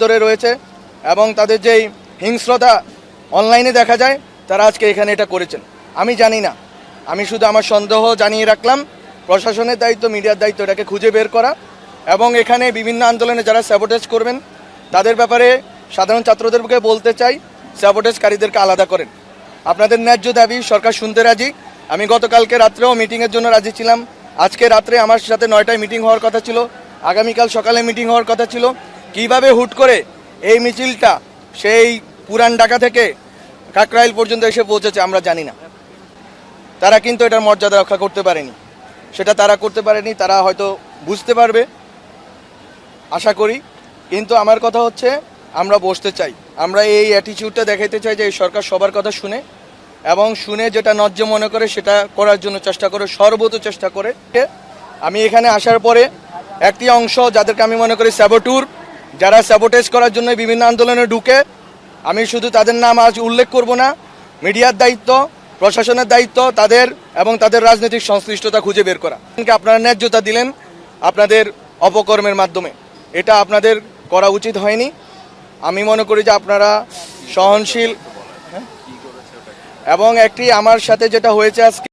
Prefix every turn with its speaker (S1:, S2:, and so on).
S1: ধরে রয়েছে এবং তাদের যেই হিংস্রতা অনলাইনে দেখা যায়, তারা আজকে এখানে এটা করেছেন। আমি জানি না, আমি শুধু আমার সন্দেহ জানিয়ে রাখলাম। প্রশাসনের দায়িত্ব, মিডিয়ার দায়িত্ব এটাকে খুঁজে বের করা এবং এখানে বিভিন্ন আন্দোলনে যারা স্যাবোটেজ করবেন তাদের ব্যাপারে সাধারণ ছাত্রদেরকে বলতে চাই, স্যাবোটেজকারীদেরকে আলাদা করেন। আপনাদের ন্যায্য দাবি সরকার শুনতে রাজি। আমি গতকালকে রাত্রেও মিটিংয়ের জন্য রাজি ছিলাম। আজকে রাত্রে আমার সাথে 9টায় মিটিং হওয়ার কথা ছিল, আগামীকাল সকালে মিটিং হওয়ার কথা ছিল। কিভাবে হুট করে এই মিছিলটা সেই পুরান ঢাকা থেকে কাকরাইল পর্যন্ত এসে পৌঁছেছে আমরা জানি না। তারা কিন্তু এটার মর্যাদা রক্ষা করতে পারেনি, সেটা তারা করতে পারেনি। তারা হয়তো বুঝতে পারবে আশা করি। কিন্তু আমার কথা হচ্ছে, আমরা বসতে চাই, আমরা এই অ্যাটিটিউডটা দেখাতে চাই যে এই সরকার সবার কথা শুনে এবং শুনে যেটা ন্যায্য মনে করে সেটা করার জন্য চেষ্টা করে, সর্বোচ্চ চেষ্টা করে। আমি এখানে আসার পরে একটি অংশ যাদেরকে আমি মনে করি স্যাবোটুর, যারা স্যাবোটেজ করার জন্য বিভিন্ন আন্দোলনে ঢুকে, আমি শুধু তাদের নাম আজ উল্লেখ করব না। মিডিয়ার দায়িত্ব, প্রশাসনের দায়িত্ব তাদের এবং তাদের রাজনৈতিক সংশ্লিষ্টতা খুঁজে বের করা। আপনারা ন্যায্যতা দিলেন আপনাদের অপকর্মের মাধ্যমে, এটা আপনাদের করা উচিত হয়নি। আমি মনে করি যে আপনারা সহনশীল এবং একটি আমার সাথে যেটা হয়েছে আজকে